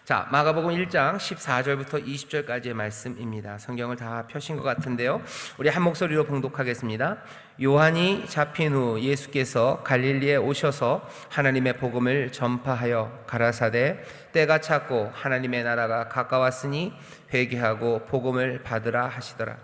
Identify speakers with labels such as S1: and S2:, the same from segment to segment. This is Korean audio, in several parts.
S1: 자, 마가복음 1장 14절부터 20절까지의 말씀입니다. 성경을 다 펴신 것 같은데요, 우리 한 목소리로 봉독하겠습니다. 요한이 잡힌 후 예수께서 갈릴리에 오셔서 하나님의 복음을 전파하여 가라사대 때가 찼고 하나님의 나라가 가까웠으니 회개하고 복음을 받으라 하시더라.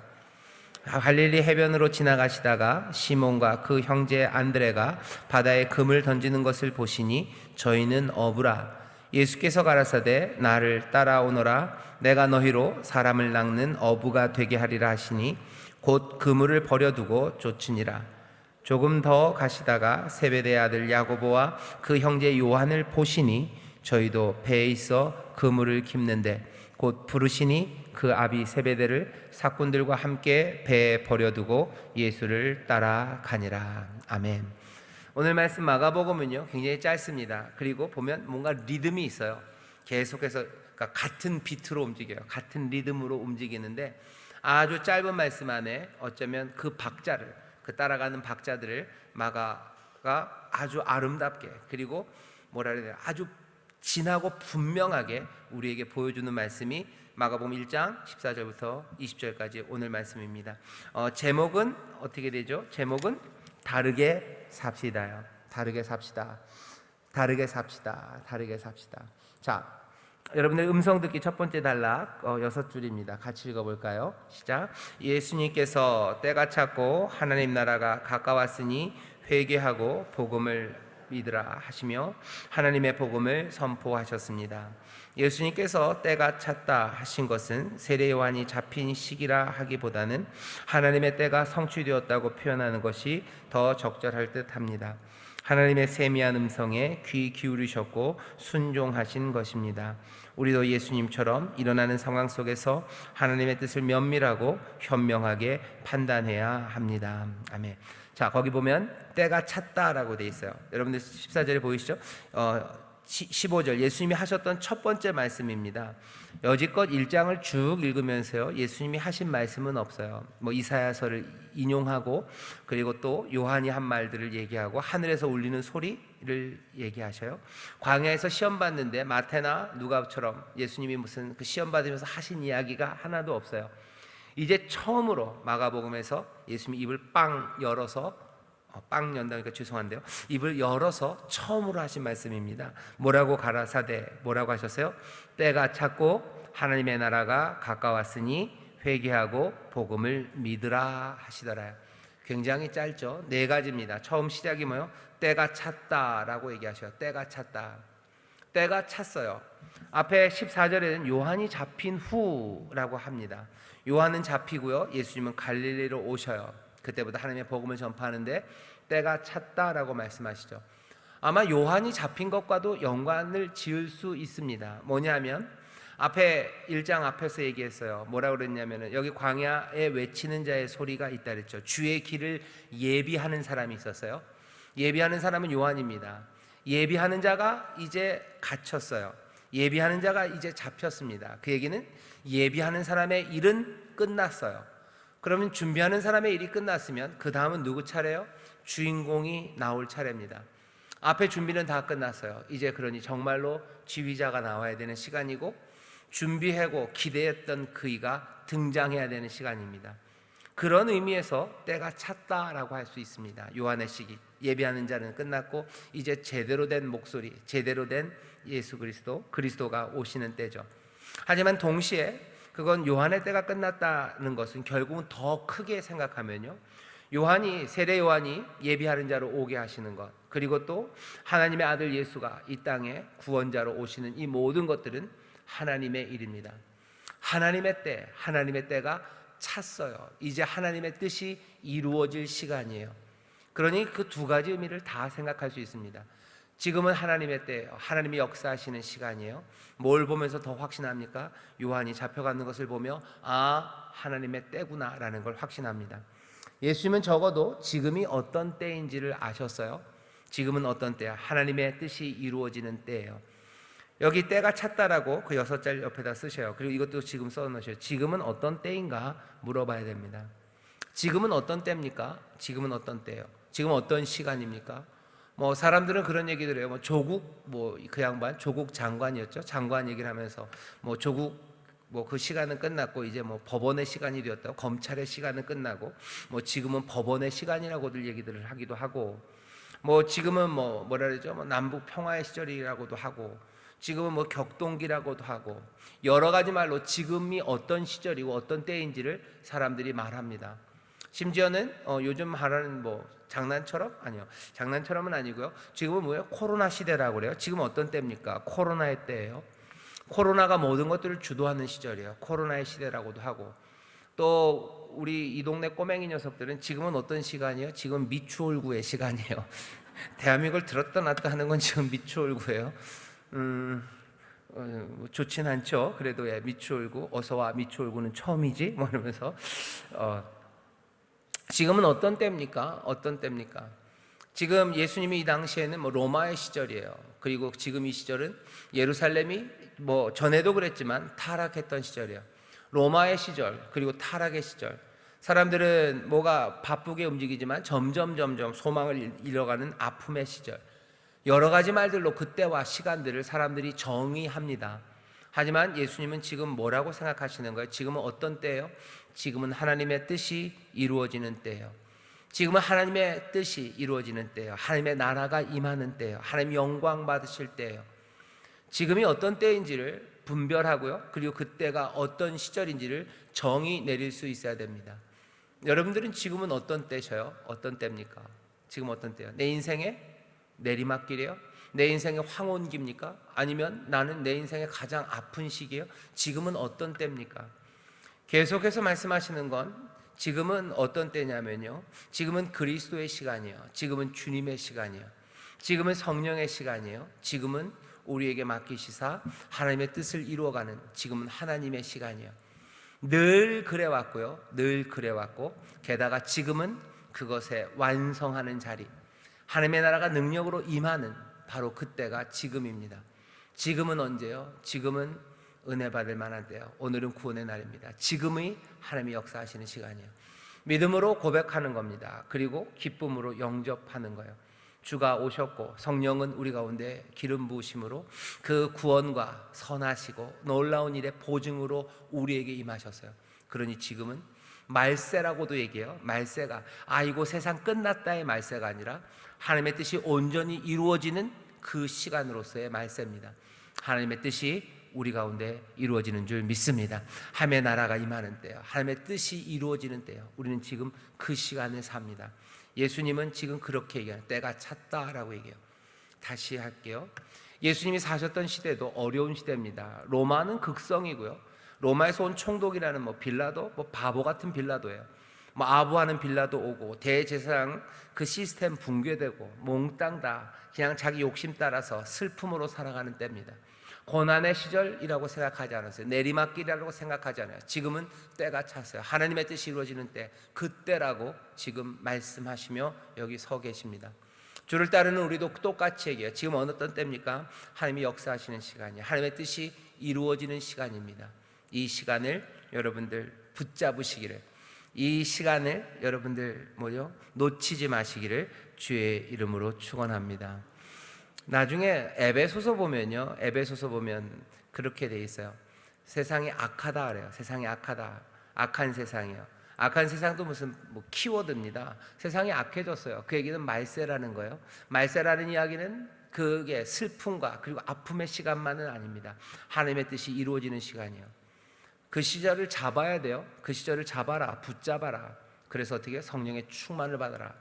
S1: 갈릴리 해변으로 지나가시다가 시몬과 그 형제 안드레가 바다에 금을 던지는 것을 보시니 저희는 어부라. 예수께서 가라사대 나를 따라오너라. 내가 너희로 사람을 낚는 어부가 되게 하리라 하시니 곧 그물을 버려두고 쫓으니라. 조금 더 가시다가 세베대의 아들 야고보와 그 형제 요한을 보시니 저희도 배에 있어 그물을 깁는데 곧 부르시니 그 아비 세베대를 사꾼들과 함께 배에 버려두고 예수를 따라가니라. 아멘. 오늘 말씀 마가복음은요 굉장히 짧습니다. 그리고 보면 뭔가 리듬이 있어요. 계속해서 그러니까 같은 비트로 움직여요. 같은 리듬으로 움직이는데 아주 짧은 말씀 안에 어쩌면 그 박자를, 그 따라가는 박자들을 마가가 아주 아름답게, 그리고 뭐라 그래야 돼요, 아주 진하고 분명하게 우리에게 보여주는 말씀이 마가복음 1장 14절부터 20절까지 오늘 말씀입니다. 제목은 어떻게 되죠? 제목은 다르게 삽시다요. 다르게 삽시다. 다르게 삽시다. 다르게 삽시다. 자, 여러분들 음성 듣기 첫 번째 단락 6줄입니다. 같이 읽어볼까요? 시작. 예수님께서 때가 찼고 하나님 나라가 가까웠으니 회개하고 복음을 믿으라 하시며 하나님의 복음을 선포하셨습니다. 예수님께서 때가 찼다 하신 것은 세례 요한이 잡힌 시기라 하기보다는 하나님의 때가 성취되었다고 표현하는 것이 더 적절할 듯합니다. 하나님의 세미한 음성에 귀 기울이셨고 순종하신 것입니다. 우리도 예수님처럼 일어나는 상황 속에서 하나님의 뜻을 면밀하고 현명하게 판단해야 합니다. 아멘. 자, 거기 보면 때가 찼다라고 돼 있어요. 여러분들 14절에 보이시죠? 15절 예수님이 하셨던 첫 번째 말씀입니다. 여지껏 1장을 쭉 읽으면서요 예수님이 하신 말씀은 없어요. 이사야서를 인용하고 그리고 또 요한이 한 말들을 얘기하고 하늘에서 울리는 소리를 얘기하셔요. 광야에서 시험 받는데 마태나 누가처럼 예수님이 무슨 그 시험 받으면서 하신 이야기가 하나도 없어요. 이제 처음으로 마가복음에서 예수님이 입을 빵 열어서 빵 연다니까 죄송한데요, 입을 열어서 처음으로 하신 말씀입니다. 뭐라고 가라사대 뭐라고 하셨어요? 때가 찼고 하나님의 나라가 가까웠으니 회개하고 복음을 믿으라 하시더라요. 굉장히 짧죠. 4가지입니다. 처음 시작이 뭐예요? 때가 찼다라고 얘기하셔요. 때가 찼다. 때가 찼어요. 앞에 14절에는 요한이 잡힌 후라고 합니다. 요한은 잡히고요 예수님은 갈릴리로 오셔요. 그때부터 하나님의 복음을 전파하는데 때가 찼다라고 말씀하시죠. 아마 요한이 잡힌 것과도 연관을 지을 수 있습니다. 뭐냐면 앞에 1장 앞에서 얘기했어요. 뭐라고 그랬냐면 여기 광야에 외치는 자의 소리가 있다 그랬죠. 주의 길을 예비하는 사람이 있었어요. 예비하는 사람은 요한입니다. 예비하는 자가 이제 갇혔어요. 예비하는 자가 이제 잡혔습니다. 그 얘기는 예비하는 사람의 일은 끝났어요. 그러면 준비하는 사람의 일이 끝났으면 그 다음은 누구 차례요? 주인공이 나올 차례입니다. 앞에 준비는 다 끝났어요. 이제 그러니 정말로 지휘자가 나와야 되는 시간이고 준비하고 기대했던 그이가 등장해야 되는 시간입니다. 그런 의미에서 때가 찼다라고 할 수 있습니다. 요한의 시기, 예비하는 자는 끝났고 이제 제대로 된 목소리, 제대로 된 예수 그리스도가 오시는 때죠. 하지만 동시에 그건 요한의 때가 끝났다는 것은 결국은 더 크게 생각하면요, 세례 요한이 예비하는 자로 오게 하시는 것, 그리고 또 하나님의 아들 예수가 이 땅에 구원자로 오시는 이 모든 것들은 하나님의 일입니다. 하나님의 때가 찼어요. 이제 하나님의 뜻이 이루어질 시간이에요. 그러니 그 2가지 의미를 다 생각할 수 있습니다. 지금은 하나님의 때예요. 하나님이 역사하시는 시간이에요. 뭘 보면서 더 확신합니까? 요한이 잡혀가는 것을 보며 하나님의 때구나 라는 걸 확신합니다. 예수님은 적어도 지금이 어떤 때인지를 아셨어요. 지금은 어떤 때야? 하나님의 뜻이 이루어지는 때예요. 여기 때가 찼다라고 그 6절 옆에다 쓰셔요. 그리고 이것도 지금 써놓으셔요. 지금은 어떤 때인가 물어봐야 됩니다. 지금은 어떤 때입니까? 지금은 어떤 때예요? 지금 어떤 시간입니까? 뭐 사람들은 그런 얘기들 해요. 뭐 조국 뭐 그 양반 조국 장관이었죠. 장관 얘기를 하면서 뭐 조국 뭐 그 시간은 끝났고 이제 뭐 법원의 시간이 되었다고, 검찰의 시간은 끝나고 뭐 지금은 법원의 시간이라고들 얘기들을 하기도 하고, 뭐 지금은 뭐 뭐라 그러죠? 뭐 남북 평화의 시절이라고도 하고, 지금은 뭐 격동기라고도 하고, 여러 가지 말로 지금이 어떤 시절이고 어떤 때인지를 사람들이 말합니다. 심지어는 요즘 말하는 뭐 장난처럼, 아니요, 장난처럼은 아니고요, 지금은 뭐예요? 코로나 시대라고 그래요. 지금 어떤 때입니까? 코로나의 때예요. 코로나가 모든 것들을 주도하는 시절이에요. 코로나의 시대라고도 하고, 또 우리 이 동네 꼬맹이 녀석들은 지금은 어떤 시간이에요? 지금 미추홀구의 시간이에요. 대한민국을 들었다 놨다 하는 건 지금 미추홀구예요. 뭐 좋진 않죠. 그래도 예, 미추홀구 어서와, 미추홀구는 처음이지 뭐 이러면서 지금은 어떤 때입니까? 어떤 때입니까? 지금 예수님이 이 당시에는 뭐 로마의 시절이에요. 그리고 지금 이 시절은 예루살렘이 뭐 전에도 그랬지만 타락했던 시절이에요. 로마의 시절, 그리고 타락의 시절. 사람들은 뭐가 바쁘게 움직이지만 점점 소망을 잃어가는 아픔의 시절. 여러 가지 말들로 그때와 시간들을 사람들이 정의합니다. 하지만 예수님은 지금 뭐라고 생각하시는 거예요? 지금은 어떤 때예요? 지금은 하나님의 뜻이 이루어지는 때예요. 지금은 하나님의 뜻이 이루어지는 때예요. 하나님의 나라가 임하는 때예요. 하나님 영광 받으실 때예요. 지금이 어떤 때인지를 분별하고요, 그리고 그때가 어떤 시절인지를 정의 내릴 수 있어야 됩니다. 여러분들은 지금은 어떤 때셔요? 어떤 때입니까? 지금 어떤 때요? 내 인생의 내리막길이에요? 내 인생의 황혼기입니까? 아니면 나는 내 인생의 가장 아픈 시기예요? 지금은 어떤 때입니까? 계속해서 말씀하시는 건 지금은 어떤 때냐면요, 지금은 그리스도의 시간이에요. 지금은 주님의 시간이에요. 지금은 성령의 시간이에요. 지금은 우리에게 맡기시사 하나님의 뜻을 이루어가는, 지금은 하나님의 시간이에요. 늘 그래왔고요, 늘 그래왔고, 게다가 지금은 그것에 완성하는 자리, 하나님의 나라가 능력으로 임하는 바로 그때가 지금입니다. 지금은 언제요? 지금은 은혜 받을 만한 때요. 오늘은 구원의 날입니다. 지금의 하나님이 역사하시는 시간이에요. 믿음으로 고백하는 겁니다. 그리고 기쁨으로 영접하는 거예요. 주가 오셨고 성령은 우리 가운데 기름 부으심으로 그 구원과 선하시고 놀라운 일의 보증으로 우리에게 임하셨어요. 그러니 지금은 말세라고도 얘기해요. 말세가 아이고 세상 끝났다의 말세가 아니라 하나님의 뜻이 온전히 이루어지는 그 시간으로서의 말세입니다. 하나님의 뜻이 우리 가운데 이루어지는 줄 믿습니다. 하나님의 나라가 임하는 때요, 하나님의 뜻이 이루어지는 때요, 우리는 지금 그 시간을 삽니다. 예수님은 지금 그렇게 얘기해요. 때가 찼다라고 얘기해요. 다시 할게요. 예수님이 사셨던 시대도 어려운 시대입니다. 로마는 극성이고요, 로마에서 온 총독이라는 뭐 빌라도, 뭐 바보 같은 빌라도예요. 뭐 아부하는 빌라도 오고, 대제사장 그 시스템 붕괴되고, 몽땅 다 그냥 자기 욕심 따라서 슬픔으로 살아가는 때입니다. 고난의 시절이라고 생각하지 않았어요. 내리막길이라고 생각하지 않아요. 지금은 때가 찼어요. 하나님의 뜻이 이루어지는 때, 그때라고 지금 말씀하시며 여기 서 계십니다. 주를 따르는 우리도 똑같이 얘기해요. 지금 어떤 때입니까? 하나님이 역사하시는 시간이에요. 하나님의 뜻이 이루어지는 시간입니다. 이 시간을 여러분들 붙잡으시기를, 이 시간을 여러분들 놓치지 마시기를 주의 이름으로 축원합니다. 나중에 에베소서 보면요, 에베소서 보면 그렇게 돼 있어요. 세상이 악하다 그래요. 세상이 악하다, 악한 세상이요. 악한 세상도 무슨 뭐 키워드입니다. 세상이 악해졌어요. 그 얘기는 말세라는 거예요. 말세라는 이야기는 그게 슬픔과 그리고 아픔의 시간만은 아닙니다. 하나님의 뜻이 이루어지는 시간이에요. 그 시절을 잡아야 돼요. 그 시절을 잡아라, 붙잡아라. 그래서 어떻게? 성령의 충만을 받아라.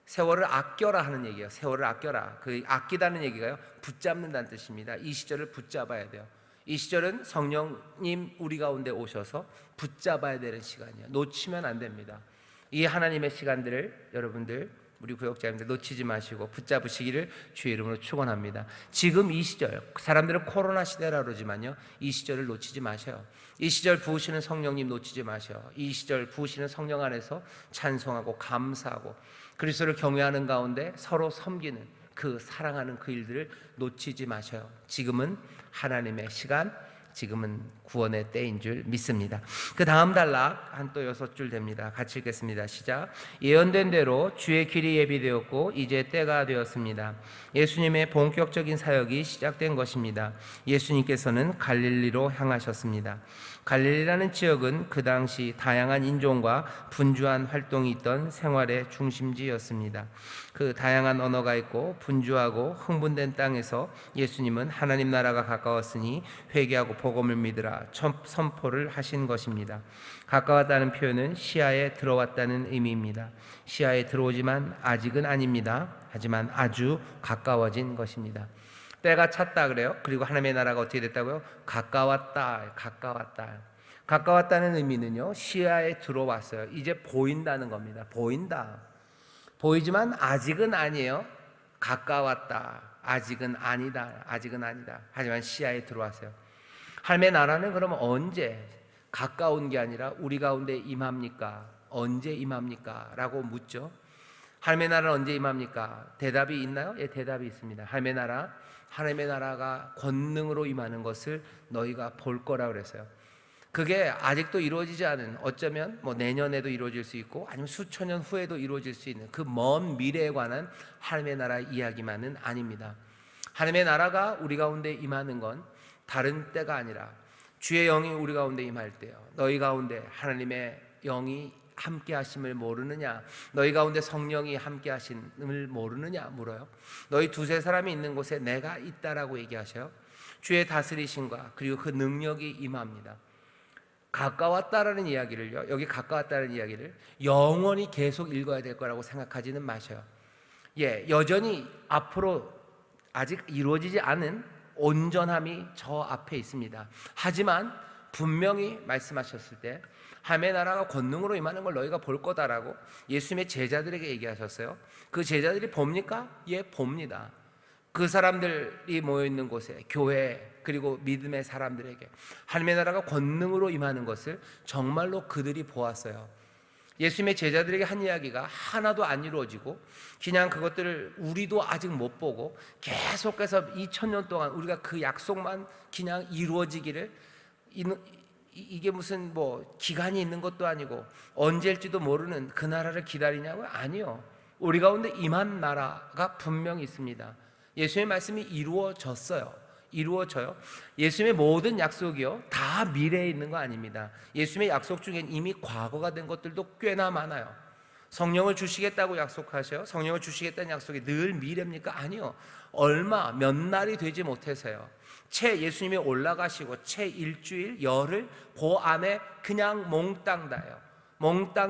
S1: 세월을 아껴라 하는 얘기예요. 세월을 아껴라. 그 아끼다는 얘기가요, 붙잡는다는 뜻입니다. 이 시절을 붙잡아야 돼요. 이 시절은 성령님 우리 가운데 오셔서 붙잡아야 되는 시간이에요. 놓치면 안 됩니다. 이 하나님의 시간들을 여러분들, 우리 구역자님들 놓치지 마시고 붙잡으시기를 주의 이름으로 축원합니다. 지금 이 시절, 사람들은 코로나 시대라 그러지만요, 이 시절을 놓치지 마셔요. 이 시절 부으시는 성령님 놓치지 마셔요. 이 시절 부으시는 성령 안에서 찬송하고 감사하고 그리스도를 경외하는 가운데 서로 섬기는 그 사랑하는 그 일들을 놓치지 마셔요. 지금은 하나님의 시간, 지금은 구원의 때인 줄 믿습니다. 그 다음 단락 한 또 6줄 됩니다. 같이 읽겠습니다. 시작. 예언된 대로 주의 길이 예비되었고 이제 때가 되었습니다. 예수님의 본격적인 사역이 시작된 것입니다. 예수님께서는 갈릴리로 향하셨습니다. 갈릴리라는 지역은 그 당시 다양한 인종과 분주한 활동이 있던 생활의 중심지였습니다. 그 다양한 언어가 있고 분주하고 흥분된 땅에서 예수님은 하나님 나라가 가까웠으니 회개하고 복음을 믿으라 선포를 하신 것입니다. 가까웠다는 표현은 시야에 들어왔다는 의미입니다. 시야에 들어오지만 아직은 아닙니다. 하지만 아주 가까워진 것입니다. 때가 찼다 그래요. 그리고 하나님의 나라가 어떻게 됐다고요? 가까웠다. 가까웠다는 의미는요, 시야에 들어왔어요. 이제 보인다는 겁니다. 보이지만 아직은 아니에요. 가까웠다. 아직은 아니다. 하지만 시야에 들어왔어요. 하나님의 나라는 그러면 언제 가까운 게 아니라 우리 가운데 임합니까? 언제 임합니까? 라고 묻죠. 하나님의 나라는 언제 임합니까? 대답이 있나요? 예, 대답이 있습니다. 하나님의 나라가 권능으로 임하는 것을 너희가 볼 거라 그랬어요. 그게 아직도 이루어지지 않은, 어쩌면 내년에도 이루어질 수 있고 아니면 수천 년 후에도 이루어질 수 있는 그 먼 미래에 관한 하나님의 나라 이야기만은 아닙니다. 하나님의 나라가 우리 가운데 임하는 건 다른 때가 아니라 주의 영이 우리 가운데 임할 때요. 너희 가운데 하나님의 영이 함께 하심을 모르느냐? 너희 가운데 성령이 함께 하심을 모르느냐? 물어요. 너희 두세 사람이 있는 곳에 내가 있다라고 얘기하셔요. 주의 다스리심과 그리고 그 능력이 임합니다. 가까웠다라는 이야기를요, 여기 가까웠다는 이야기를 영원히 계속 읽어야 될 거라고 생각하지는 마셔요. 예, 여전히 앞으로 아직 이루어지지 않은 온전함이 저 앞에 있습니다. 하지만 분명히 말씀하셨을 때 하나님의 나라가 권능으로 임하는 걸 너희가 볼 거다라고 예수님의 제자들에게 얘기하셨어요. 그 제자들이 봅니까? 예, 봅니다. 그 사람들이 모여있는 곳에, 교회 그리고 믿음의 사람들에게 하나님의 나라가 권능으로 임하는 것을 정말로 그들이 보았어요. 예수님의 제자들에게 한 이야기가 하나도 안 이루어지고 그냥 그것들을 우리도 아직 못 보고 계속해서 2000년 동안 우리가 그 약속만 그냥 이루어지기를, 이게 무슨 기간이 있는 것도 아니고 언제일지도 모르는 그 나라를 기다리냐고요? 아니요. 우리 가운데 임한 나라가 분명히 있습니다. 예수님의 말씀이 이루어져요. 예수님의 모든 약속이요 다 미래에 있는 거 아닙니다. 예수님의 약속 중엔 이미 과거가 된 것들도 꽤나 많아요. 성령을 주시겠다고 약속하셔요. 성령을 주시겠다는 약속이 늘 미래입니까? 아니요. 몇 날이 되지 못해서요. 채 예수님이 올라가시고 채 일주일, 열흘 그 안에 그냥 몽땅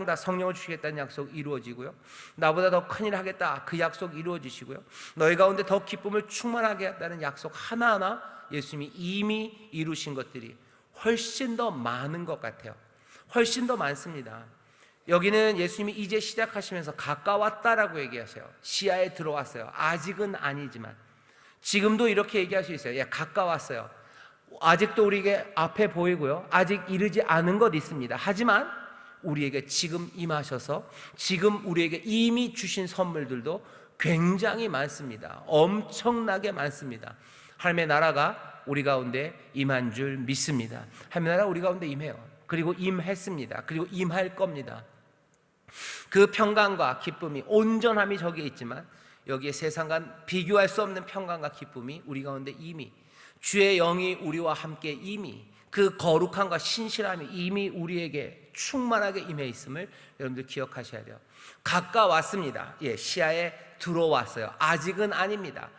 S1: 다 성령을 주시겠다는 약속 이루어지고요. 나보다 더 큰일 하겠다 그 약속 이루어지시고요. 너희 가운데 더 기쁨을 충만하게 했다는 약속 하나하나 예수님이 이미 이루신 것들이 훨씬 더 많은 것 같아요. 훨씬 더 많습니다. 여기는 예수님이 이제 시작하시면서 가까웠다라고 얘기하세요. 시야에 들어왔어요. 아직은 아니지만 지금도 이렇게 얘기할 수 있어요. 예, 가까웠어요. 아직도 우리에게 앞에 보이고요. 아직 이르지 않은 것 있습니다. 하지만 우리에게 지금 임하셔서 지금 우리에게 이미 주신 선물들도 굉장히 많습니다. 엄청나게 많습니다. 하나님의 나라가 우리 가운데 임한 줄 믿습니다. 하나님의 나라가 우리 가운데 임해요. 그리고 임했습니다. 그리고 임할 겁니다. 그 평강과 기쁨이, 온전함이 저기에 있지만 여기에 세상과 비교할 수 없는 평강과 기쁨이 우리 가운데 이미, 주의 영이 우리와 함께 이미, 그 거룩함과 신실함이 이미 우리에게 충만하게 임해 있음을 여러분들 기억하셔야 돼요. 가까웠습니다. 예, 시야에 들어왔어요. 아직은 아닙니다.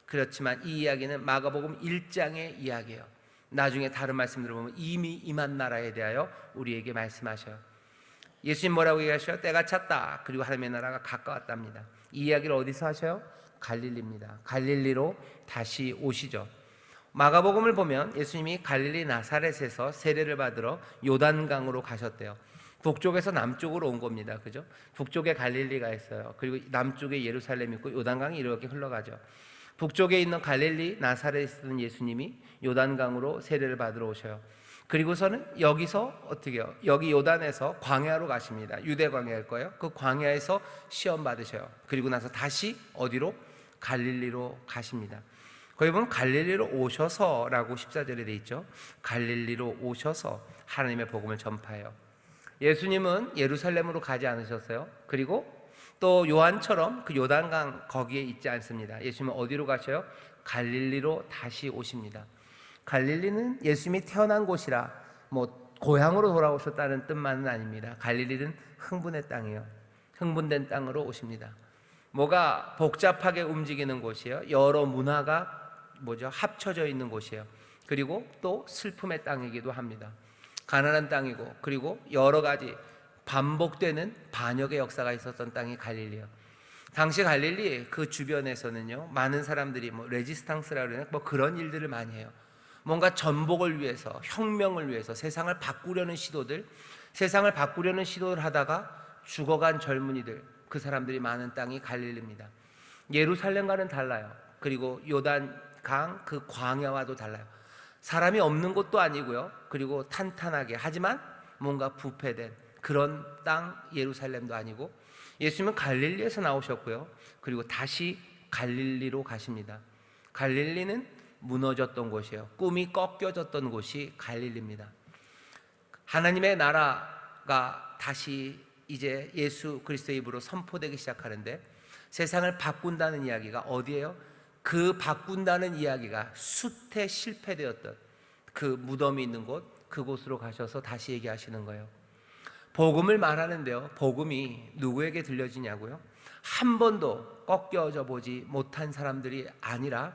S1: 그렇지만 이 이야기는 마가복음 1장의 이야기예요. 나중에 다른 말씀 들어보면 이미 임한 나라에 대하여 우리에게 말씀하셔요. 예수님 뭐라고 얘기하셔요? 때가 찼다. 그리고 하나님의 나라가 가까웠답니다. 이 이야기를 어디서 하셔요? 갈릴리입니다. 갈릴리로 다시 오시죠. 마가복음을 보면 예수님이 갈릴리 나사렛에서 세례를 받으러 요단강으로 가셨대요. 북쪽에서 남쪽으로 온 겁니다. 그죠? 북쪽에 갈릴리가 있어요. 그리고 남쪽에 예루살렘이 있고 요단강이 이렇게 흘러가죠. 북쪽에 있는 갈릴리 나사렛에 있던 예수님이 요단강으로 세례를 받으러 오셔요. 그리고서는 여기서 어떻게 해요? 여기 요단에서 광야로 가십니다. 유대 광야일 거예요. 그 광야에서 시험 받으셔요. 그리고 나서 다시 어디로? 갈릴리로 가십니다. 거기 보면 갈릴리로 오셔서라고 14절에 돼 있죠. 갈릴리로 오셔서 하나님의 복음을 전파해요. 예수님은 예루살렘으로 가지 않으셨어요. 그리고 또 요한처럼 그 요단강 거기에 있지 않습니다. 예수님은 어디로 가셔요? 갈릴리로 다시 오십니다. 갈릴리는 예수님이 태어난 곳이라 뭐 고향으로 돌아오셨다는 뜻만은 아닙니다. 갈릴리는 흥분의 땅이에요. 흥분된 땅으로 오십니다. 뭐가 복잡하게 움직이는 곳이에요. 여러 문화가 합쳐져 있는 곳이에요. 그리고 또 슬픔의 땅이기도 합니다. 가난한 땅이고, 그리고 여러 가지 반복되는 반역의 역사가 있었던 땅이 갈릴리예요. 당시 갈릴리 그 주변에서는요, 많은 사람들이 레지스탕스라 그러는 그런 일들을 많이 해요. 뭔가 전복을 위해서, 혁명을 위해서 세상을 바꾸려는 시도들 하다가 죽어간 젊은이들, 그 사람들이 많은 땅이 갈릴리입니다. 예루살렘과는 달라요. 그리고 요단강 그 광야와도 달라요. 사람이 없는 곳도 아니고요. 그리고 탄탄하게, 하지만 뭔가 부패된 그런 땅 예루살렘도 아니고, 예수님은 갈릴리에서 나오셨고요. 그리고 다시 갈릴리로 가십니다. 갈릴리는 무너졌던 곳이에요. 꿈이 꺾여졌던 곳이 갈릴리입니다. 하나님의 나라가 다시 이제 예수 그리스도의 입으로 선포되기 시작하는데, 세상을 바꾼다는 이야기가 어디예요? 그 바꾼다는 이야기가 숱에 실패되었던 그 무덤이 있는 곳, 그곳으로 가셔서 다시 얘기하시는 거예요. 복음을 말하는데요, 복음이 누구에게 들려지냐고요? 한 번도 꺾여져 보지 못한 사람들이 아니라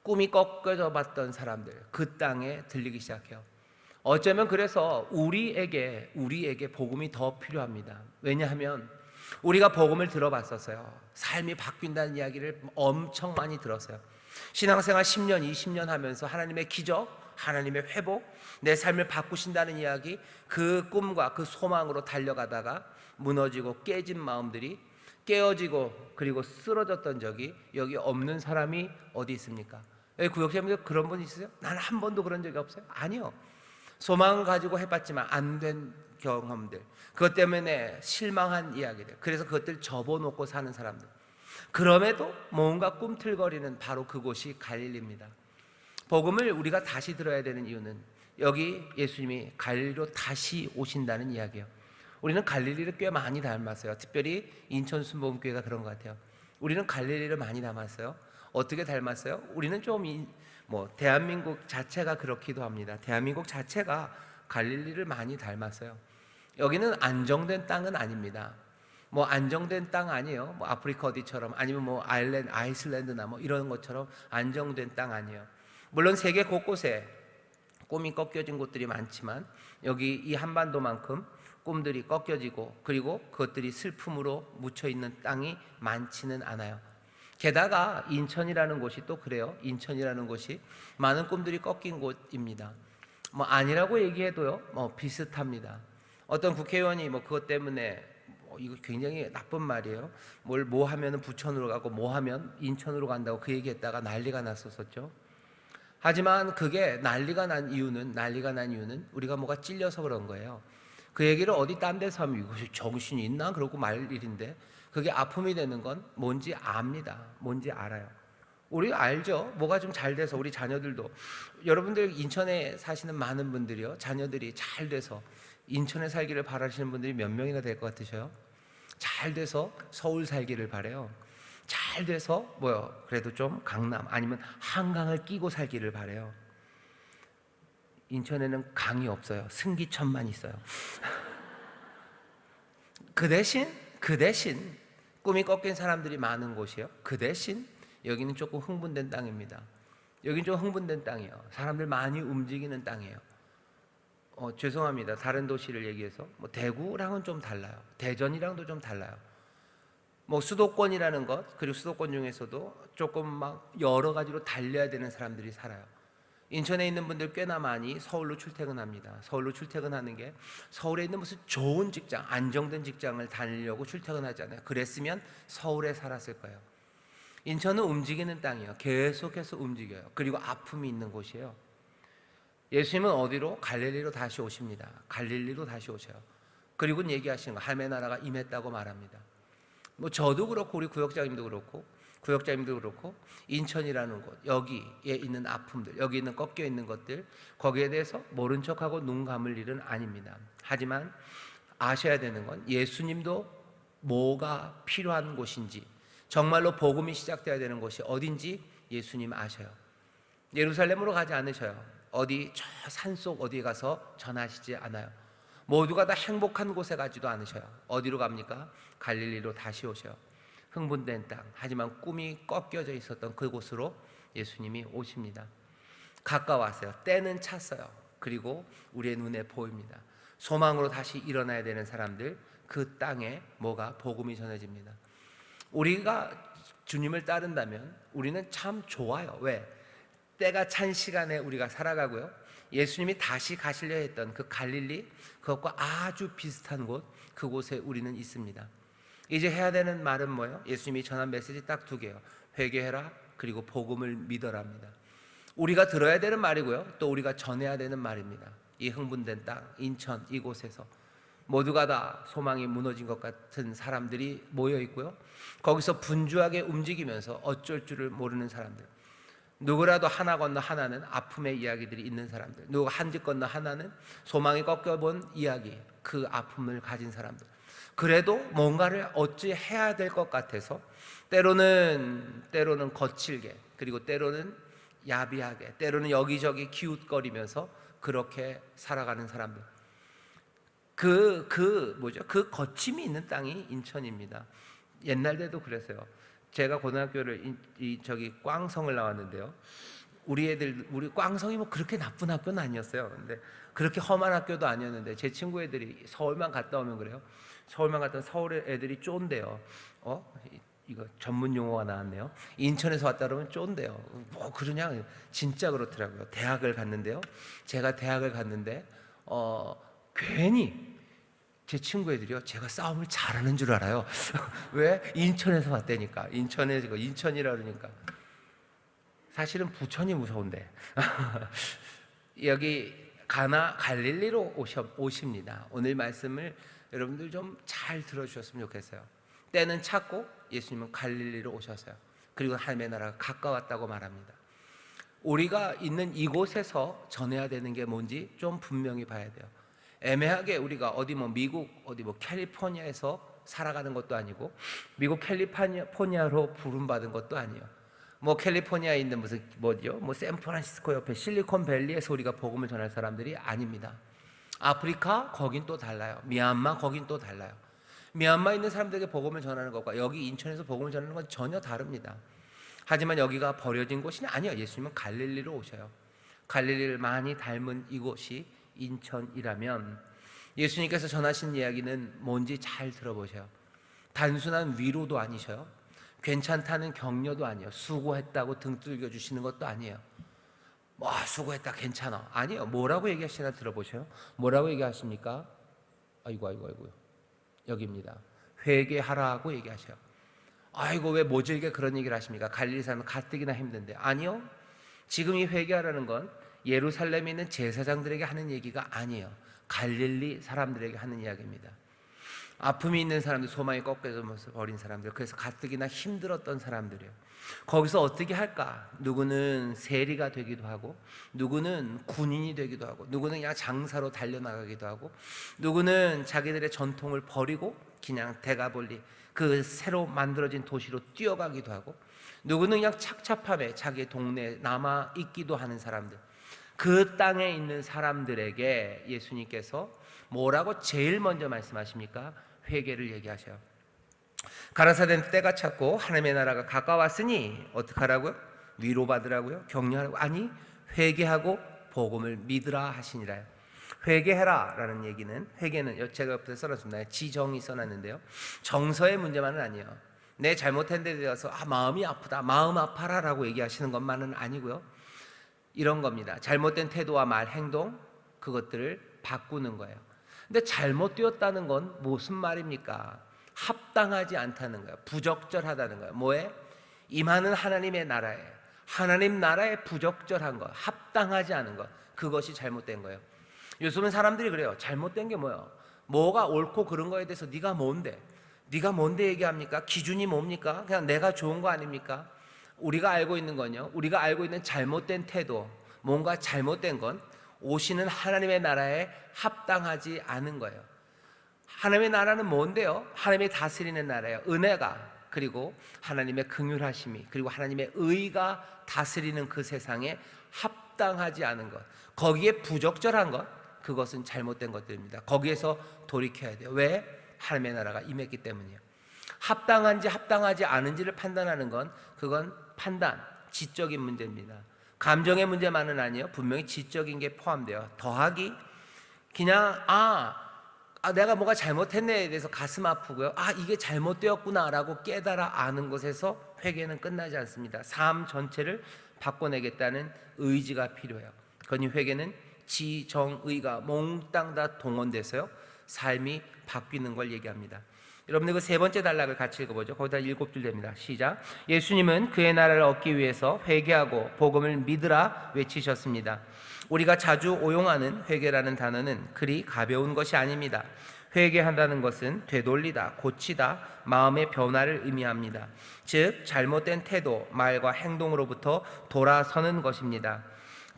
S1: 꿈이 꺾여져 봤던 사람들, 그 땅에 들리기 시작해요. 어쩌면 그래서 우리에게 복음이 더 필요합니다. 왜냐하면 우리가 복음을 들어봤었어요. 삶이 바뀐다는 이야기를 엄청 많이 들었어요. 신앙생활 10년, 20년 하면서 하나님의 기적, 하나님의 회복, 내 삶을 바꾸신다는 이야기, 그 꿈과 그 소망으로 달려가다가 무너지고 깨진 마음들이 깨어지고 그리고 쓰러졌던 적이 여기 없는 사람이 어디 있습니까? 여기 구역자분들 그런 분 있으세요? 나는 한 번도 그런 적이 없어요. 아니요. 소망을 가지고 해봤지만 안 된 경험들, 그것 때문에 실망한 이야기들, 그래서 그것들 접어놓고 사는 사람들, 그럼에도 뭔가 꿈틀거리는 바로 그곳이 갈릴리입니다. 복음을 우리가 다시 들어야 되는 이유는 여기 예수님이 갈릴리로 다시 오신다는 이야기예요. 우리는 갈릴리를 꽤 많이 닮았어요. 특별히 인천 순복음교회가 그런 것 같아요. 우리는 갈릴리를 많이 닮았어요. 어떻게 닮았어요? 우리는 좀 대한민국 자체가 그렇기도 합니다. 대한민국 자체가 갈릴리를 많이 닮았어요. 여기는 안정된 땅은 아닙니다. 안정된 땅 아니에요. 아프리카 어디처럼, 아니면 아이슬란드나 이런 것처럼 안정된 땅 아니에요. 물론 세계 곳곳에 꿈이 꺾여진 곳들이 많지만 여기 이 한반도만큼 꿈들이 꺾여지고 그리고 그것들이 슬픔으로 묻혀있는 땅이 많지는 않아요. 게다가 인천이라는 곳이 또 그래요. 인천이라는 곳이 많은 꿈들이 꺾인 곳입니다. 아니라고 얘기해도요, 비슷합니다. 어떤 국회의원이 그것 때문에 이거 굉장히 나쁜 말이에요. 뭐 하면은 부천으로 가고 뭐 하면 인천으로 간다고 그 얘기했다가 난리가 났었죠. 하지만 그게 난리가 난 이유는 우리가 뭐가 찔려서 그런 거예요. 그 얘기를 어디 딴 데서 하면 이것이 정신이 있나? 그러고 말 일인데, 그게 아픔이 되는 건 뭔지 압니다. 뭔지 알아요. 우리 알죠? 뭐가 좀 잘 돼서 우리 자녀들도, 여러분들 인천에 사시는 많은 분들이요, 자녀들이 잘 돼서 인천에 살기를 바라시는 분들이 몇 명이나 될 것 같으셔요? 잘 돼서 서울 살기를 바래요. 잘 돼서 그래도 좀 강남 아니면 한강을 끼고 살기를 바래요. 인천에는 강이 없어요. 승기천만 있어요. 그 대신 꿈이 꺾인 사람들이 많은 곳이에요. 그 대신 여기는 조금 흥분된 땅입니다. 여기는 좀 흥분된 땅이에요. 사람들 많이 움직이는 땅이에요. 죄송합니다. 다른 도시를 얘기해서 대구랑은 좀 달라요. 대전이랑도 좀 달라요. 수도권이라는 것, 그리고 수도권 중에서도 조금 여러 가지로 달려야 되는 사람들이 살아요. 인천에 있는 분들 꽤나 많이 서울로 출퇴근합니다. 서울로 출퇴근하는 게 서울에 있는 무슨 좋은 직장, 안정된 직장을 다니려고 출퇴근하잖아요. 그랬으면 서울에 살았을 거예요. 인천은 움직이는 땅이에요. 계속해서 움직여요. 그리고 아픔이 있는 곳이에요. 예수님은 어디로? 갈릴리로 다시 오십니다. 갈릴리로 다시 오셔요. 그리고 얘기하시는 거, 하나님의 나라가 임했다고 말합니다. 저도 그렇고 우리 구역장님도 그렇고 구역장님도 그렇고 인천이라는 곳, 여기에 있는 아픔들, 여기 있는 꺾여 있는 것들, 거기에 대해서 모른 척하고 눈 감을 일은 아닙니다. 하지만 아셔야 되는 건 예수님도 뭐가 필요한 곳인지, 정말로 복음이 시작돼야 되는 곳이 어딘지 예수님 아셔요. 예루살렘으로 가지 않으셔요. 어디 저 산속 어디에 가서 전하시지 않아요. 모두가 다 행복한 곳에 가지도 않으셔요. 어디로 갑니까? 갈릴리로 다시 오셔요. 흥분된 땅, 하지만 꿈이 꺾여져 있었던 그곳으로 예수님이 오십니다. 가까웠어요. 때는 찼어요. 그리고 우리의 눈에 보입니다. 소망으로 다시 일어나야 되는 사람들, 그 땅에 뭐가 복음이 전해집니다. 우리가 주님을 따른다면 우리는 참 좋아요. 왜? 때가 찬 시간에 우리가 살아가고요, 예수님이 다시 가시려 했던 그 갈릴리, 그것과 아주 비슷한 곳, 그곳에 우리는 있습니다. 이제 해야 되는 말은 뭐예요? 예수님이 전한 메시지 딱 두 개예요. 회개해라, 그리고 복음을 믿어라입니다. 우리가 들어야 되는 말이고요, 또 우리가 전해야 되는 말입니다. 이 흥분된 땅, 인천 이곳에서 모두가 다 소망이 무너진 것 같은 사람들이 모여 있고요, 거기서 분주하게 움직이면서 어쩔 줄을 모르는 사람들, 누구라도 하나 건너 하나는 아픔의 이야기들이 있는 사람들, 누구 한 집 건너 하나는 소망이 꺾여본 이야기, 그 아픔을 가진 사람들. 그래도 뭔가를 어찌 해야 될 것 같아서 때로는 거칠게, 그리고 때로는 야비하게, 때로는 여기저기 기웃거리면서 그렇게 살아가는 사람들. 그 거침이 있는 땅이 인천입니다. 옛날 때도 그랬어요. 제가 고등학교를 꽝성을 나왔는데요, 우리 꽝성이 뭐 그렇게 나쁜 학교는 아니었어요. 근데 그렇게 험한 학교도 아니었는데 제 친구 애들이 서울만 갔다 오면 그래요. 서울만 갔다 오면 서울의 애들이 쫀대요. 이거 전문 용어가 나왔네요. 인천에서 왔다 그러면 쫀대요. 뭐 그러냐? 진짜 그렇더라고요. 대학을 갔는데요, 제가 대학을 갔는데 괜히 제 친구 애들이요, 제가 싸움을 잘하는 줄 알아요. 왜? 인천에서 왔다니까. 인천이라 그러니까. 사실은 부천이 무서운데. 여기 갈릴리로 오십니다. 오늘 말씀을 여러분들 좀 잘 들어주셨으면 좋겠어요. 때는 찼고 예수님은 갈릴리로 오셨어요. 그리고 하나님의 나라가 가까웠다고 말합니다. 우리가 있는 이곳에서 전해야 되는 게 뭔지 좀 분명히 봐야 돼요. 애매하게 우리가 미국 캘리포니아에서 살아가는 것도 아니고, 미국 캘리포니아로 부름받은 것도 아니에요. 캘리포니아에 있는 샌프란시스코 옆에 실리콘밸리에서 우리가 복음을 전할 사람들이 아닙니다. 아프리카 거긴 또 달라요. 미얀마 거긴 또 달라요. 미얀마에 있는 사람들에게 복음을 전하는 것과 여기 인천에서 복음을 전하는 건 전혀 다릅니다. 하지만 여기가 버려진 곳이 아니에요. 예수님은 갈릴리로 오셔요. 갈릴리를 많이 닮은 이곳이 인천이라면 예수님께서 전하신 이야기는 뭔지 잘 들어보세요. 단순한 위로도 아니셔요. 괜찮다는 격려도 아니에요. 수고했다고 등 뚫겨 주시는 것도 아니에요. 수고했다, 괜찮아, 아니에요. 뭐라고 얘기하시나 들어보세요. 뭐라고 얘기하십니까? 아이고 여기입니다. 회개하라고 얘기하셔요. 왜 모질게 그런 얘기를 하십니까? 갈릴리 사람은 가뜩이나 힘든데. 아니요, 지금 이 회개하라는 건 예루살렘에 있는 제사장들에게 하는 얘기가 아니에요. 갈릴리 사람들에게 하는 이야기입니다. 아픔이 있는 사람들, 소망이 꺾여져서 버린 사람들, 그래서 가뜩이나 힘들었던 사람들이에요. 거기서 어떻게 할까? 누구는 세리가 되기도 하고, 누구는 군인이 되기도 하고, 누구는 그냥 장사로 달려나가기도 하고, 누구는 자기들의 전통을 버리고 그냥 대가볼리, 그 새로 만들어진 도시로 뛰어가기도 하고, 누구는 그냥 착잡함에 자기의 동네에 남아 있기도 하는 사람들. 그 땅에 있는 사람들에게 예수님께서 뭐라고 제일 먼저 말씀하십니까? 회개를 얘기하셔요. 가라사대는 때가 찼고 하나님의 나라가 가까웠으니 어떡하라고요? 위로받으라고요? 격려하라고? 아니, 회개하고 복음을 믿으라 하시니라요. 회개해라 라는 얘기는, 회개는 제가 옆에 써놨습니다. 지정이 써놨는데요, 정서의 문제만은 아니에요. 내 잘못한 데 대해서 마음이 아프다, 마음 아파라 라고 얘기하시는 것만은 아니고요, 이런 겁니다. 잘못된 태도와 말, 행동, 그것들을 바꾸는 거예요. 근데 잘못되었다는 건 무슨 말입니까? 합당하지 않다는 거예요. 부적절하다는 거예요. 뭐에? 임하는 하나님의 나라에, 하나님 나라에 부적절한 것, 합당하지 않은 것, 그것이 잘못된 거예요. 요즘은 사람들이 그래요. 잘못된 게 뭐예요? 뭐가 옳고 그른 거에 대해서 네가 뭔데? 네가 뭔데 얘기합니까? 기준이 뭡니까? 그냥 내가 좋은 거 아닙니까? 우리가 알고 있는 건요, 우리가 알고 있는 잘못된 태도, 뭔가 잘못된 건 오시는 하나님의 나라에 합당하지 않은 거예요. 하나님의 나라는 뭔데요? 하나님의 다스리는 나라예요. 은혜가, 그리고 하나님의 긍휼하심이, 그리고 하나님의 의가 다스리는 그 세상에 합당하지 않은 것, 거기에 부적절한 것, 그것은 잘못된 것들입니다. 거기에서 돌이켜야 돼요. 왜? 하나님의 나라가 임했기 때문이에요. 합당한지 합당하지 않은지를 판단하는 건, 그건 판단, 지적인 문제입니다. 감정의 문제만은 아니에요. 분명히 지적인 게 포함돼요. 더하기, 그냥 내가 뭐가 잘못했네에 대해서 가슴 아프고요, 이게 잘못되었구나 라고 깨달아 아는 것에서 회개는 끝나지 않습니다. 삶 전체를 바꿔내겠다는 의지가 필요해요. 그러니 회개는 지정의가 몽땅 다 동원돼서요, 삶이 바뀌는 걸 얘기합니다. 여러분들 그 세 번째 단락을 같이 읽어보죠. 거기다 7줄 됩니다. 시작. 예수님은 그의 나라를 얻기 위해서 회개하고 복음을 믿으라 외치셨습니다. 우리가 자주 오용하는 회개라는 단어는 그리 가벼운 것이 아닙니다. 회개한다는 것은 되돌리다, 고치다, 마음의 변화를 의미합니다. 즉 잘못된 태도, 말과 행동으로부터 돌아서는 것입니다.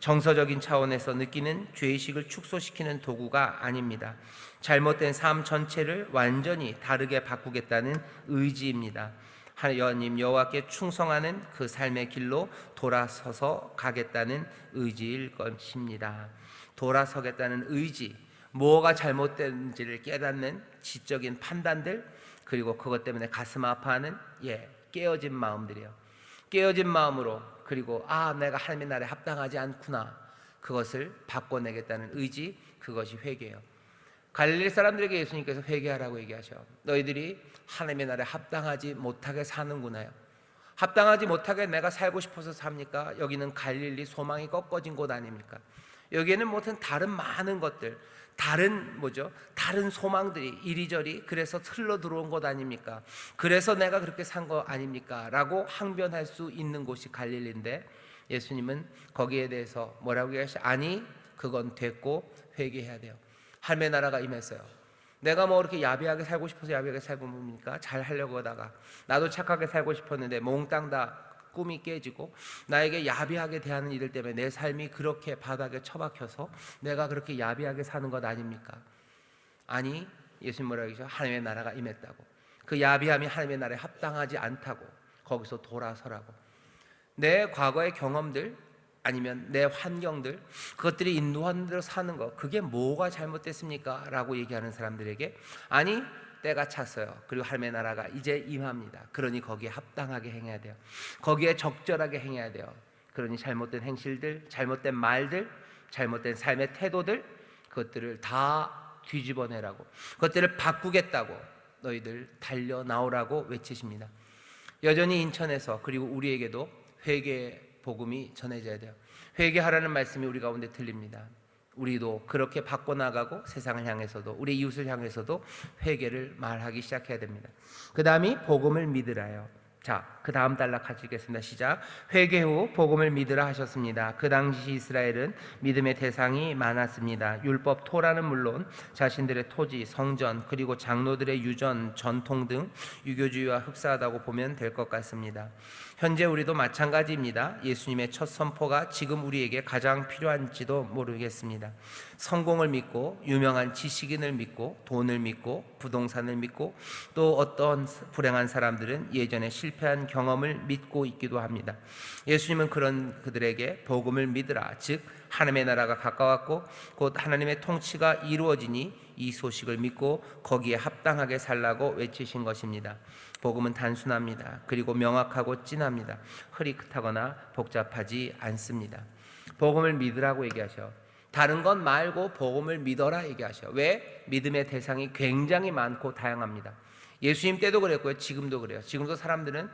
S1: 정서적인 차원에서 느끼는 죄의식을 축소시키는 도구가 아닙니다. 잘못된 삶 전체를 완전히 다르게 바꾸겠다는 의지입니다. 하나님 여호와께 충성하는 그 삶의 길로 돌아서서 가겠다는 의지일 것입니다. 돌아서겠다는 의지, 뭐가 잘못된지를 깨닫는 지적인 판단들, 그리고 그것 때문에 가슴 아파하는 깨어진 마음들이요. 깨어진 마음으로, 그리고 내가 하나님의 나라에 합당하지 않구나, 그것을 바꿔내겠다는 의지, 그것이 회개예요. 갈릴리 사람들에게 예수님께서 회개하라고 얘기하셔. 너희들이 하나님의 나라에 합당하지 못하게 사는구나요. 합당하지 못하게 내가 살고 싶어서 삽니까? 여기는 갈릴리 소망이 꺾어진 곳 아닙니까? 여기에는 무슨 다른 많은 것들, 다른 소망들이 이리저리 그래서 흘러 들어온 것 아닙니까? 그래서 내가 그렇게 산 거 아닙니까? 라고 항변할 수 있는 곳이 갈릴리인데, 예수님은 거기에 대해서 뭐라고 얘기하시죠? 아니, 그건 됐고 회개해야 돼요. 하나님의 나라가 임했어요. 내가 뭐 이렇게 야비하게 살고 싶어서 야비하게 살고 뭡니까? 잘 하려고 하다가, 나도 착하게 살고 싶었는데 몽땅 다 꿈이 깨지고, 나에게 야비하게 대하는 이들 때문에 내 삶이 그렇게 바닥에 처박혀서 내가 그렇게 야비하게 사는 것 아닙니까? 아니, 예수님 뭐라고 하시죠? 하나님의 나라가 임했다고. 그 야비함이 하나님의 나라에 합당하지 않다고. 거기서 돌아서라고. 내 과거의 경험들, 아니면 내 환경들, 그것들이 인도하는 대로 사는 것, 그게 뭐가 잘못됐습니까? 라고 얘기하는 사람들에게, 아니, 때가 찼어요. 그리고 하나님의 나라가 이제 임합니다. 그러니 거기에 합당하게 행해야 돼요. 거기에 적절하게 행해야 돼요. 그러니 잘못된 행실들, 잘못된 말들, 잘못된 삶의 태도들, 그것들을 다 뒤집어내라고, 그것들을 바꾸겠다고 너희들 달려 나오라고 외치십니다. 여전히 인천에서, 그리고 우리에게도 회개 복음이 전해져야 돼요. 회개하라는 말씀이 우리 가운데 들립니다. 우리도 그렇게 바꿔나가고, 세상을 향해서도, 우리 이웃을 향해서도 회개를 말하기 시작해야 됩니다. 그 다음이 복음을 믿으라요. 자, 그 다음 단락 같이 읽겠습니다. 시작. 회개 후 복음을 믿으라 하셨습니다. 그 당시 이스라엘은 믿음의 대상이 많았습니다. 율법 토라는 물론 자신들의 토지, 성전, 그리고 장로들의 유전, 전통 등 유교주의와 흡사하다고 보면 될 것 같습니다. 현재 우리도 마찬가지입니다. 예수님의 첫 선포가 지금 우리에게 가장 필요한지도 모르겠습니다. 성공을 믿고, 유명한 지식인을 믿고, 돈을 믿고, 부동산을 믿고, 또 어떤 불행한 사람들은 예전에 실패한 경험을 믿고 있기도 합니다. 예수님은 그런 그들에게 복음을 믿으라, 즉 하나님의 나라가 가까웠고 곧 하나님의 통치가 이루어지니 이 소식을 믿고 거기에 합당하게 살라고 외치신 것입니다. 복음은 단순합니다. 그리고 명확하고 진합니다. 흐릿하거나 복잡하지 않습니다. 복음을 믿으라고 얘기하셔. 다른 건 말고 복음을 믿어라 얘기하셔. 왜? 믿음의 대상이 굉장히 많고 다양합니다. 예수님 때도 그랬고요, 지금도 그래요. 지금도 사람들은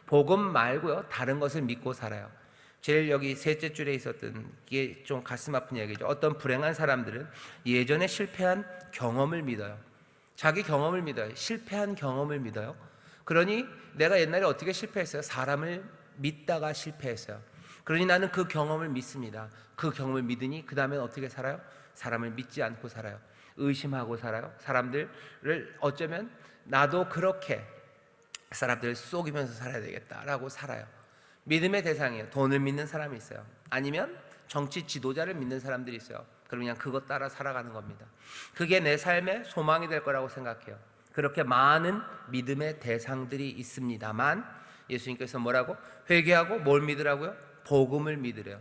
S1: 복음 말고요, 다른 것을 믿고 살아요. 제일 여기 셋째 줄에 있었던 게 좀 가슴 아픈 얘기죠. 어떤 불행한 사람들은 예전에 실패한 경험을 믿어요. 자기 경험을 믿어요. 실패한 경험을 믿어요. 그러니 내가 옛날에 어떻게 실패했어요? 사람을 믿다가 실패했어요. 그러니 나는 그 경험을 믿습니다. 그 경험을 믿으니 그 다음엔 어떻게 살아요? 사람을 믿지 않고 살아요. 의심하고 살아요. 사람들을 어쩌면 나도 그렇게 사람들을 속이면서 살아야 되겠다라고 살아요. 믿음의 대상이에요. 돈을 믿는 사람이 있어요. 아니면 정치 지도자를 믿는 사람들이 있어요. 그럼 그냥 그것 따라 살아가는 겁니다. 그게 내 삶의 소망이 될 거라고 생각해요. 그렇게 많은 믿음의 대상들이 있습니다만 예수님께서 뭐라고? 회개하고 뭘 믿으라고요? 복음을 믿으래요.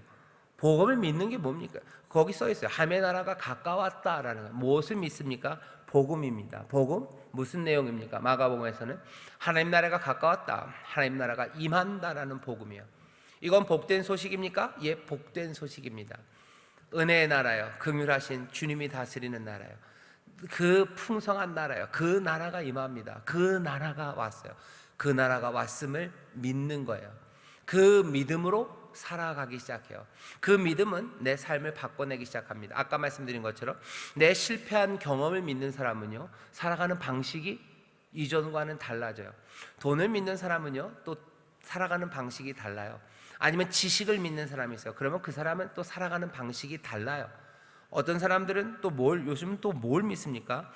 S1: 복음을 믿는 게 뭡니까? 거기 써 있어요. 하나님의 나라가 가까웠다라는 거. 무엇을 믿습니까? 복음입니다. 복음 무슨 내용입니까? 마가복음에서는 하나님 나라가 가까웠다, 하나님 나라가 임한다라는 복음이에요. 이건 복된 소식입니까? 예, 복된 소식입니다. 은혜의 나라요, 긍휼하신 주님이 다스리는 나라요, 그 풍성한 나라요, 그 나라가 임합니다. 그 나라가 왔어요. 그 나라가 왔음을 믿는 거예요. 그 믿음으로 살아가기 시작해요. 그 믿음은 내 삶을 바꿔내기 시작합니다. 아까 말씀드린 것처럼 내 실패한 경험을 믿는 사람은요, 살아가는 방식이 이전과는 달라져요. 돈을 믿는 사람은요, 또 살아가는 방식이 달라요. 아니면 지식을 믿는 사람이 있어요. 그러면 그 사람은 또 살아가는 방식이 달라요. 어떤 사람들은 또 요즘 또 뭘 믿습니까?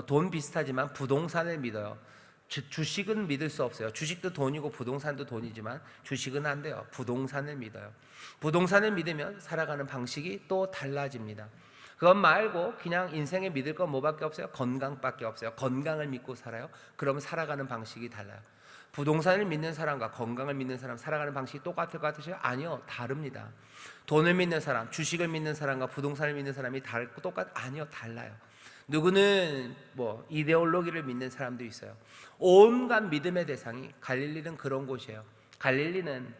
S1: 돈 비슷하지만 부동산을 믿어요. 주식은 믿을 수 없어요. 주식도 돈이고 부동산도 돈이지만 주식은 안 돼요. 부동산을 믿어요. 부동산을 믿으면 살아가는 방식이 또 달라집니다. 그것 말고 그냥 인생에 믿을 건 뭐밖에 없어요? 건강밖에 없어요. 건강을 믿고 살아요. 그러면 살아가는 방식이 달라요. 부동산을 믿는 사람과 건강을 믿는 사람 살아가는 방식이 똑같을 것 같으세요? 아니요, 다릅니다. 돈을 믿는 사람, 주식을 믿는 사람과 부동산을 믿는 사람이 아니요, 달라요. 누구는 이데올로기를 믿는 사람도 있어요. 온갖 믿음의 대상이, 갈릴리는 그런 곳이에요. 갈릴리는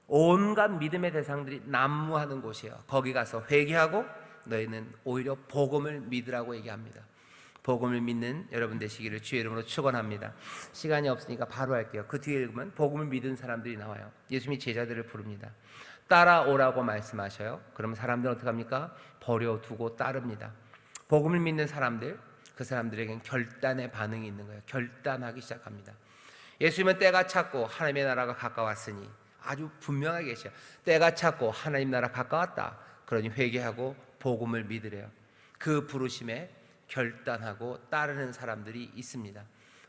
S1: 온갖 믿음의 대상들이 난무하는 곳이에요. 거기 가서 회개하고 너희는 오히려 복음을 믿으라고 얘기합니다. 복음을 믿는 여러분 되시기를 주의 이름으로 축원합니다. 시간이 없으니까 바로 할게요. 그 뒤에 읽으면 복음을 믿은 사람들이 나와요. 예수님이 제자들을 부릅니다. 따라오라고 말씀하셔요. 그러면 사람들은 어떻게 합니까? 버려두고 따릅니다. 복음을 믿는 사람들, 그 사람들에겐 결단의 반응이 있는 거예요. 결단하기 시작합니다. 예수님은 때가 찼고 하나님의 나라가 가까웠으니, 아주 분명하게 계셔요. 때가 찼고 하나님 나라 가까웠다. 그러니 회개하고 복음을 믿으래요. 그 부르심에 결단하고 따르는 사람들이 있습니다.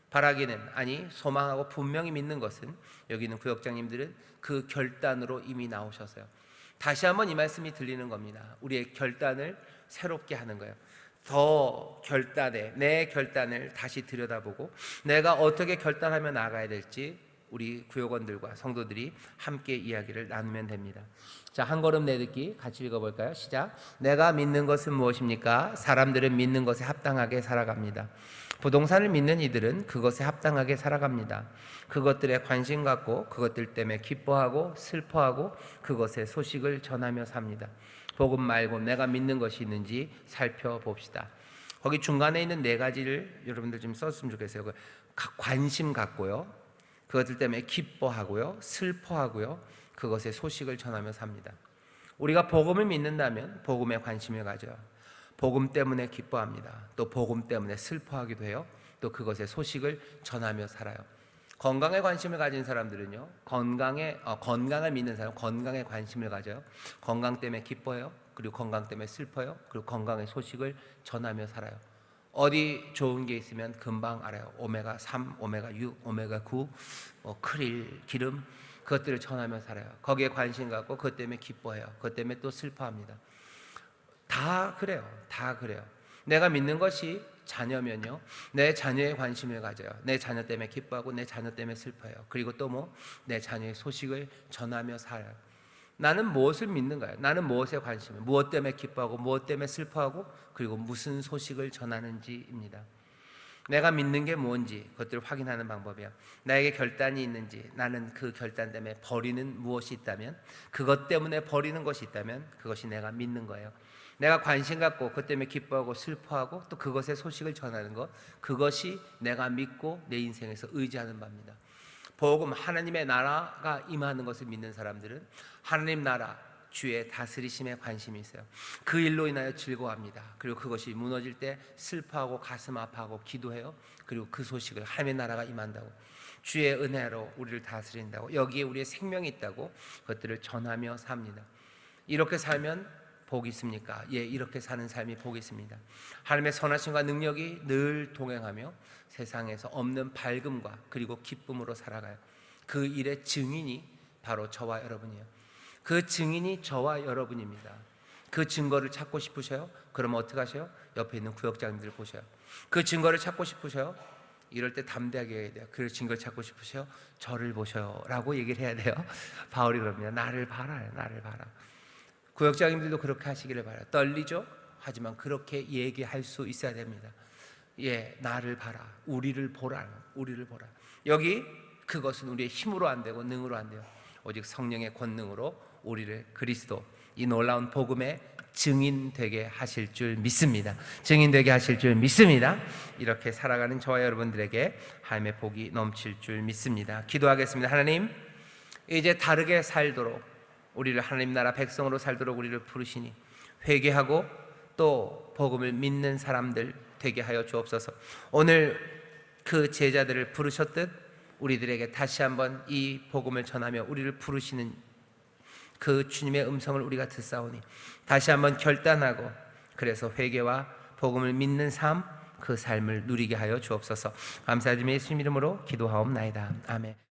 S1: 바라기는, 아니 소망하고 분명히 믿는 것은, 여기 있는 구역장님들은 그 결단으로 이미 나오셔서요. 다시 한번 이 말씀이 들리는 겁니다. 우리의 결단을 새롭게 하는 거예요. 내 결단을 다시 들여다보고 내가 어떻게 결단하며 나아가야 될지 우리 구역원들과 성도들이 함께 이야기를 나누면 됩니다. 자, 한 걸음 내딛기 같이 읽어볼까요? 시작. 내가 믿는 것은 무엇입니까? 사람들은 믿는 것에 합당하게 살아갑니다. 부동산을 믿는 이들은 그것에 합당하게 살아갑니다. 그것들에 관심 갖고 그것들 때문에 기뻐하고 슬퍼하고 그것의 소식을 전하며 삽니다. 복음 말고 내가 믿는 것이 있는지 살펴봅시다. 거기 중간에 있는 네 가지를 여러분들 좀 썼으면 좋겠어요. 관심 갖고요, 그것들 때문에 기뻐하고요, 슬퍼하고요, 그것의 소식을 전하며 삽니다. 우리가 복음을 믿는다면 복음에 관심을 가져요. 복음 때문에 기뻐합니다. 또 복음 때문에 슬퍼하기도 해요. 또 그것의 소식을 전하며 살아요. 건강에 관심을 가진 사람들은요, 건강을 믿는 사람, 건강에 관심을 가져요. 건강 때문에 기뻐요. 그리고 건강 때문에 슬퍼요. 그리고 건강의 소식을 전하며 살아요. 어디 좋은 게 있으면 금방 알아요. 오메가 3, 오메가 6, 오메가 9, 크릴, 기름, 그것들을 전하며 살아요. 거기에 관심 갖고 그것 때문에 기뻐해요. 그것 때문에 또 슬퍼합니다. 다 그래요. 다 그래요. 내가 믿는 것이 자녀면요, 내 자녀에 관심을 가져요. 내 자녀 때문에 기뻐하고 내 자녀 때문에 슬퍼해요. 그리고 또 내 자녀의 소식을 전하며 살아요. 나는 무엇을 믿는가요? 나는 무엇에 관심을, 무엇 때문에 기뻐하고 무엇 때문에 슬퍼하고 그리고 무슨 소식을 전하는지입니다. 내가 믿는 게 뭔지 그것들을 확인하는 방법이야. 나에게 결단이 있는지, 나는 그 결단 때문에 버리는 무엇이 있다면, 그것 때문에 버리는 것이 있다면 그것이 내가 믿는 거예요. 내가 관심 갖고 그것 때문에 기뻐하고 슬퍼하고 또 그것의 소식을 전하는 것, 그것이 내가 믿고 내 인생에서 의지하는 바입니다. 복음, 하나님의 나라가 임하는 것을 믿는 사람들은 하나님 나라, 주의 다스리심에 관심이 있어요. 그 일로 인하여 즐거워합니다. 그리고 그것이 무너질 때 슬퍼하고 가슴 아파하고 기도해요. 그리고 그 소식을, 하나님의 나라가 임한다고, 주의 은혜로 우리를 다스린다고, 여기에 우리의 생명이 있다고 그것들을 전하며 삽니다. 이렇게 살면 복이 있습니까? 예, 이렇게 사는 삶이 복이 있습니다. 하나님의 선하심과 능력이 늘 동행하며 세상에서 없는 밝음과 그리고 기쁨으로 살아가요. 그 일의 증인이 바로 저와 여러분이에요. 그 증인이 저와 여러분입니다. 그 증거를 찾고 싶으셔요? 그러면 어떻게 하셔요? 옆에 있는 구역장님들 보셔요. 그 증거를 찾고 싶으셔요? 이럴 때 담대하게 해야 돼요. 그 증거를 찾고 싶으셔요? 저를 보셔요 라고 얘기를 해야 돼요. 바울이 그럽니다. 나를 봐라요. 나를 봐라. 구역장님들도 그렇게 하시기를 바라요. 떨리죠? 하지만 그렇게 얘기할 수 있어야 됩니다. 예, 나를 봐라. 우리를 보라. 우리를 보라. 여기 그것은 우리의 힘으로 안 되고 능으로 안 돼요. 오직 성령의 권능으로 우리를 그리스도, 이 놀라운 복음의 증인 되게 하실 줄 믿습니다. 증인 되게 하실 줄 믿습니다. 이렇게 살아가는 저와 여러분들에게 하나님의 복이 넘칠 줄 믿습니다. 기도하겠습니다. 하나님, 이제 다르게 살도록, 우리를 하나님 나라 백성으로 살도록 우리를 부르시니 회개하고 또 복음을 믿는 사람들 되게 하여 주옵소서. 오늘 그 제자들을 부르셨듯 우리들에게 다시 한번 이 복음을 전하며 우리를 부르시는 그 주님의 음성을 우리가 듣사오니 다시 한번 결단하고, 그래서 회개와 복음을 믿는 삶, 그 삶을 누리게 하여 주옵소서. 감사드리며 예수님 이름으로 기도하옵나이다. 아멘.